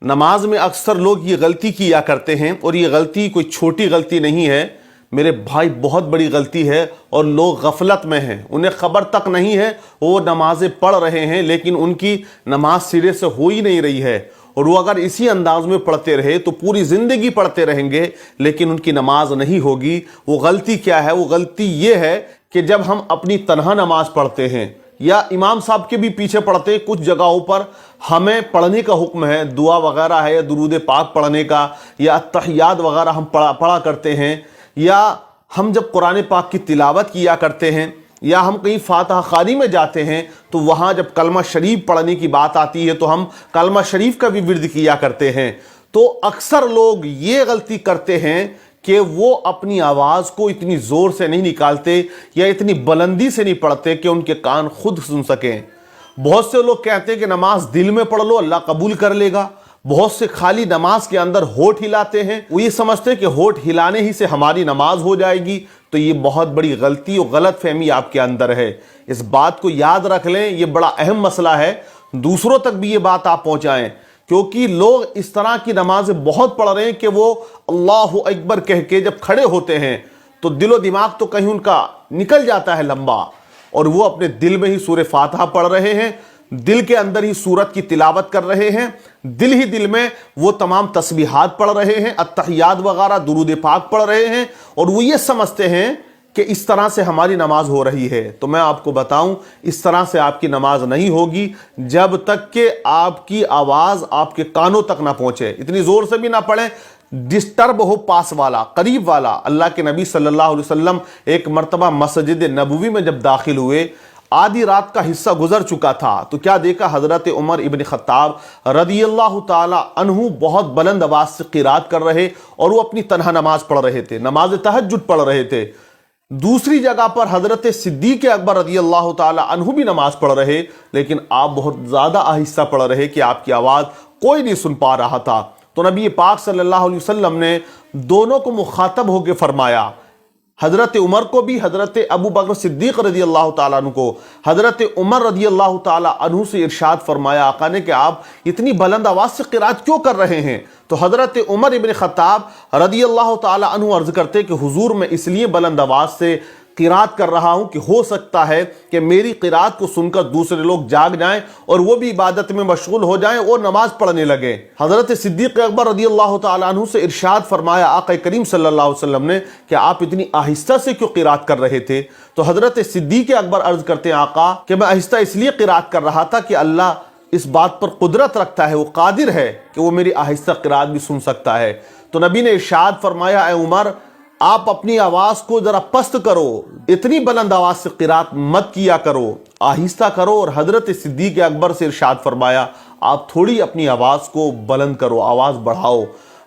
نماز میں اکثر لوگ یہ غلطی کیا کرتے ہیں، اور یہ غلطی کوئی چھوٹی غلطی نہیں ہے میرے بھائی، بہت بڑی غلطی ہے، اور لوگ غفلت میں ہیں، انہیں خبر تک نہیں ہے وہ نمازیں پڑھ رہے ہیں لیکن ان کی نماز سرے سے ہو ہی نہیں رہی ہے، اور وہ اگر اسی انداز میں پڑھتے رہے تو پوری زندگی پڑھتے رہیں گے لیکن ان کی نماز نہیں ہوگی۔ وہ غلطی کیا ہے؟ وہ غلطی یہ ہے کہ جب ہم اپنی تنہا نماز پڑھتے ہیں یا امام صاحب کے بھی پیچھے پڑھتے ہیں، کچھ جگہوں پر ہمیں پڑھنے کا حکم ہے، دعا وغیرہ ہے یا درود پاک پڑھنے کا، یا التحیات وغیرہ ہم پڑھا کرتے ہیں، یا ہم جب قرآن پاک کی تلاوت کیا کرتے ہیں، یا ہم کہیں فاتحہ خوانی میں جاتے ہیں تو وہاں جب کلمہ شریف پڑھنے کی بات آتی ہے تو ہم کلمہ شریف کا بھی ورد کیا کرتے ہیں۔ تو اکثر لوگ یہ غلطی کرتے ہیں کہ وہ اپنی آواز کو اتنی زور سے نہیں نکالتے یا اتنی بلندی سے نہیں پڑھتے کہ ان کے کان خود سن سکیں۔ بہت سے لوگ کہتے ہیں کہ نماز دل میں پڑھ لو اللہ قبول کر لے گا، بہت سے خالی نماز کے اندر ہونٹ ہلاتے ہیں، وہ یہ سمجھتے ہیں کہ ہونٹ ہلانے ہی سے ہماری نماز ہو جائے گی، تو یہ بہت بڑی غلطی اور غلط فہمی آپ کے اندر ہے۔ اس بات کو یاد رکھ لیں، یہ بڑا اہم مسئلہ ہے، دوسروں تک بھی یہ بات آپ پہنچائیں، کیونکہ لوگ اس طرح کی نمازیں بہت پڑھ رہے ہیں کہ وہ اللہ اکبر کہہ کے جب کھڑے ہوتے ہیں تو دل و دماغ تو کہیں ان کا نکل جاتا ہے لمبا، اور وہ اپنے دل میں ہی سورہ فاتحہ پڑھ رہے ہیں، دل کے اندر ہی سورت کی تلاوت کر رہے ہیں، دل ہی دل میں وہ تمام تسبیحات پڑھ رہے ہیں، التحیات وغیرہ درود پاک پڑھ رہے ہیں، اور وہ یہ سمجھتے ہیں کہ اس طرح سے ہماری نماز ہو رہی ہے۔ تو میں آپ کو بتاؤں، اس طرح سے آپ کی نماز نہیں ہوگی جب تک کہ آپ کی آواز آپ کے کانوں تک نہ پہنچے۔ اتنی زور سے بھی نہ پڑھیں، ڈسٹرب ہو پاس والا، قریب والا۔ اللہ کے نبی صلی اللہ علیہ وسلم ایک مرتبہ مسجد نبوی میں جب داخل ہوئے، آدھی رات کا حصہ گزر چکا تھا، تو کیا دیکھا؟ حضرت عمر ابن خطاب رضی اللہ تعالی عنہ بہت بلند آواز سے قرات کر رہے، اور وہ اپنی تنہا نماز پڑھ رہے تھے، نماز تہجد پڑھ رہے تھے۔ دوسری جگہ پر حضرت صدیق اکبر رضی اللہ تعالی عنہ بھی نماز پڑھ رہے، لیکن آپ بہت زیادہ آہستہ پڑھ رہے کہ آپ کی آواز کوئی نہیں سن پا رہا تھا۔ تو نبی پاک صلی اللہ علیہ وسلم نے دونوں کو مخاطب ہو کے فرمایا، حضرت عمر کو بھی، حضرت ابو بکر صدیق رضی اللہ تعالیٰ عنہ کو، حضرت عمر رضی اللہ تعالیٰ عنہ سے ارشاد فرمایا آقا نے کہ آپ اتنی بلند آواز سے قرات کیوں کر رہے ہیں؟ تو حضرت عمر ابن خطاب رضی اللہ تعالیٰ عنہ عرض کرتے کہ حضور میں اس لیے بلند آواز سے قرات کر رہا ہوں کہ ہو سکتا ہے کہ میری قرات کو سن کر دوسرے لوگ جاگ جائیں اور وہ بھی عبادت میں مشغول ہو جائیں اور نماز پڑھنے لگیں۔ حضرت صدیق اکبر رضی اللہ تعالیٰ عنہ سے ارشاد فرمایا آقا کریم صلی اللہ علیہ وسلم نے کہ آپ اتنی آہستہ سے کیوں قرات کر رہے تھے؟ تو حضرت صدیق اکبر عرض کرتے ہیں آقا کہ میں آہستہ اس لیے قرات کر رہا تھا کہ اللہ اس بات پر قدرت رکھتا ہے، وہ قادر ہے کہ وہ میری آہستہ قرات بھی سن سکتا ہے۔ تو نبی نے ارشاد فرمایا اے عمر، آپ اپنی آواز کو ذرا پست کرو، اتنی بلند آواز سے قرات مت کیا کرو، آہستہ کرو۔ اور حضرت صدیق اکبر سے ارشاد فرمایا آپ تھوڑی اپنی آواز کو بلند کرو، آواز بڑھاؤ۔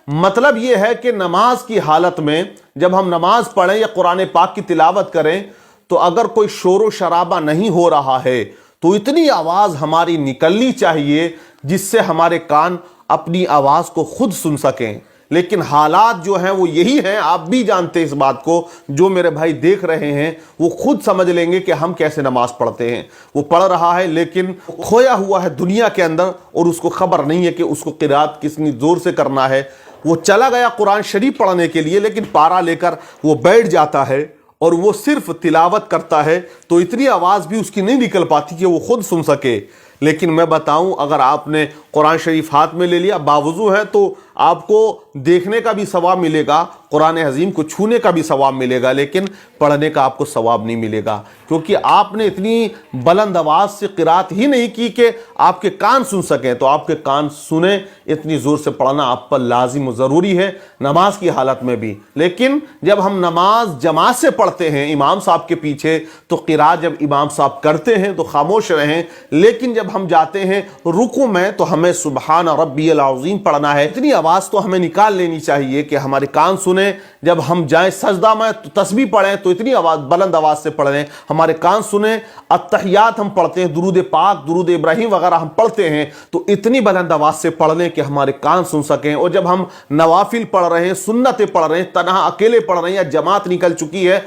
مطلب یہ ہے کہ نماز کی حالت میں جب ہم نماز پڑھیں یا قرآن پاک کی تلاوت کریں تو اگر کوئی شور و شرابہ نہیں ہو رہا ہے تو اتنی آواز ہماری نکلنی چاہیے جس سے ہمارے کان اپنی آواز کو خود سن سکیں۔ لیکن حالات جو ہیں وہ یہی ہیں، آپ بھی جانتے اس بات کو، جو میرے بھائی دیکھ رہے ہیں وہ خود سمجھ لیں گے کہ ہم کیسے نماز پڑھتے ہیں۔ وہ پڑھ رہا ہے لیکن کھویا ہوا ہے دنیا کے اندر اور اس کو خبر نہیں ہے کہ اس کو قرات کتنی زور سے کرنا ہے۔ وہ چلا گیا قرآن شریف پڑھنے کے لیے لیکن پارا لے کر وہ بیٹھ جاتا ہے اور وہ صرف تلاوت کرتا ہے، تو اتنی آواز بھی اس کی نہیں نکل پاتی کہ وہ خود سن سکے۔ لیکن میں بتاؤں، اگر آپ نے قرآن شریف ہاتھ میں لے لیا، باوضو ہے، تو آپ کو دیکھنے کا بھی ثواب ملے گا، قرآن عظیم کو چھونے کا بھی ثواب ملے گا، لیکن پڑھنے کا آپ کو ثواب نہیں ملے گا، کیونکہ آپ نے اتنی بلند آواز سے قرات ہی نہیں کی کہ آپ کے کان سن سکیں۔ تو آپ کے کان سنیں، اتنی زور سے پڑھنا آپ پر لازم و ضروری ہے نماز کی حالت میں بھی۔ لیکن جب ہم نماز جماعت سے پڑھتے ہیں امام صاحب کے پیچھے تو قرات جب امام صاحب کرتے ہیں تو خاموش رہیں، لیکن جب ہم جاتے ہیں رکوع میں تو ہمیں سبحان ربی العظیم پڑھنا ہے۔ اتنی آواز تو ہمیں نکال لینی چاہیے کہ ہمارے کان سنیں۔ جب ہم جائیں سجدہ میں تو تسبیح پڑھیں تو اتنی آواز بلند آواز سے پڑھیں ہمارے کان سنیں۔ التحیات ہم پڑھتے ہیں، درود پاک، درود ابراہیم وغیرہ ہم پڑھتے ہیں تو اتنی بلند آواز سے پڑھ لیں کہ ہمارے کان سن سکیں۔ اور جب ہم نوافل پڑھ رہے ہیں، سنتیں پڑھ رہے ہیں، تنہا اکیلے پڑھ رہے ہیں یا جماعت نکل چکی ہے،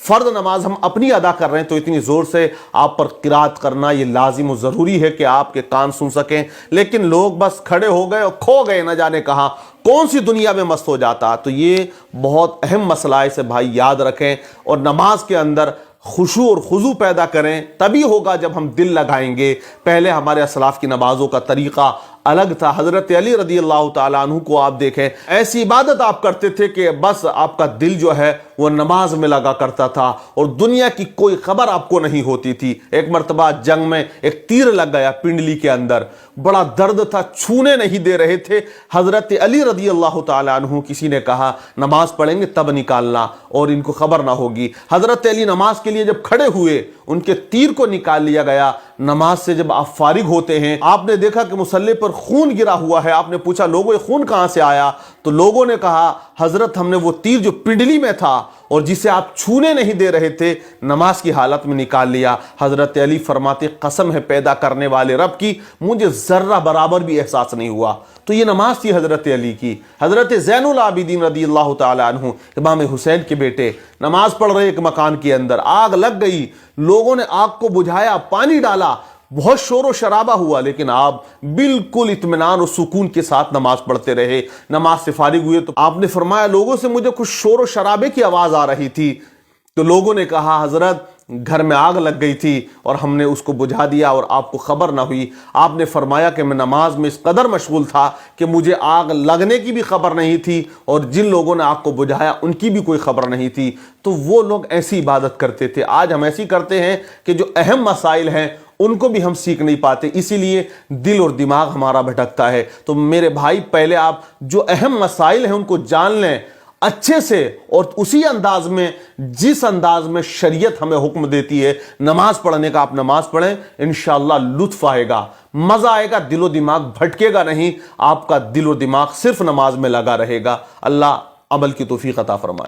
فرض نماز ہم اپنی ادا کر رہے ہیں تو اتنی زور سے آپ پر قرات کرنا یہ لازم و ضروری ہے کہ آپ کے کان سن سکیں، لیکن لوگ بس کھڑے ہو گئے اور کھو گئے، نہ جانے کہاں کون سی دنیا میں مست ہو جاتا۔ تو یہ بہت اہم مسئلہ ہے، اسے بھائی یاد رکھیں، اور نماز کے اندر خشوع اور خضوع پیدا کریں، تبھی ہوگا جب ہم دل لگائیں گے۔ پہلے ہمارے اسلاف کی نمازوں کا طریقہ الگ تھا۔ حضرت علی رضی اللہ تعالیٰ عنہ کو آپ دیکھیں، ایسی عبادت آپ کرتے تھے کہ بس آپ کا دل جو ہے وہ نماز میں لگا کرتا تھا اور دنیا کی کوئی خبر آپ کو نہیں ہوتی تھی۔ ایک مرتبہ جنگ میں ایک تیر لگ گیا پنڈلی کے اندر، بڑا درد تھا، چھونے نہیں دے رہے تھے حضرت علی رضی اللہ تعالیٰ عنہ۔ کسی نے کہا نماز پڑھیں گے تب نکالنا اور ان کو خبر نہ ہوگی۔ حضرت علی نماز کے لیے جب کھڑے ہوئے، ان کے تیر کو نکال لیا گیا۔ نماز سے جب آپ فارغ ہوتے ہیں، آپ نے دیکھا کہ مصلی پر خون گرا ہوا ہے۔ آپ نے پوچھا لوگوں یہ خون کہاں سے آیا؟ تو لوگوں نے کہا حضرت ہم نے وہ تیر جو پنڈلی میں تھا اور جسے آپ چھونے نہیں دے رہے تھے، نماز کی حالت میں نکال لیا۔ حضرت علی فرماتے قسم ہے پیدا کرنے والے رب کی، مجھے ذرہ برابر بھی احساس نہیں ہوا۔ تو یہ نماز تھی حضرت علی کی۔ حضرت زین العابدین رضی اللہ تعالیٰ عنہ، امام حسین کے بیٹے، نماز پڑھ رہے ایک مکان کے اندر، آگ لگ گئی، لوگوں نے آگ کو بجھایا، پانی ڈالا، بہت شور و شرابہ ہوا، لیکن آپ بالکل اطمینان اور سکون کے ساتھ نماز پڑھتے رہے۔ نماز سے فارغ ہوئے تو آپ نے فرمایا لوگوں سے مجھے کچھ شور و شرابے کی آواز آ رہی تھی۔ تو لوگوں نے کہا حضرت گھر میں آگ لگ گئی تھی اور ہم نے اس کو بجھا دیا اور آپ کو خبر نہ ہوئی۔ آپ نے فرمایا کہ میں نماز میں اس قدر مشغول تھا کہ مجھے آگ لگنے کی بھی خبر نہیں تھی اور جن لوگوں نے آگ کو بجھایا ان کی بھی کوئی خبر نہیں تھی۔ تو وہ لوگ ایسی عبادت کرتے تھے۔ آج ہم ایسی کرتے ہیں کہ جو اہم مسائل ہیں ان کو بھی ہم سیکھ نہیں پاتے، اسی لیے دل اور دماغ ہمارا بھٹکتا ہے۔ تو میرے بھائی پہلے آپ جو اہم مسائل ہیں ان کو جان لیں اچھے سے، اور اسی انداز میں جس انداز میں شریعت ہمیں حکم دیتی ہے نماز پڑھنے کا، آپ نماز پڑھیں، انشاءاللہ لطف آئے گا، مزہ آئے گا، دل و دماغ بھٹکے گا نہیں، آپ کا دل و دماغ صرف نماز میں لگا رہے گا۔ اللہ عمل کی توفیق عطا فرمائے۔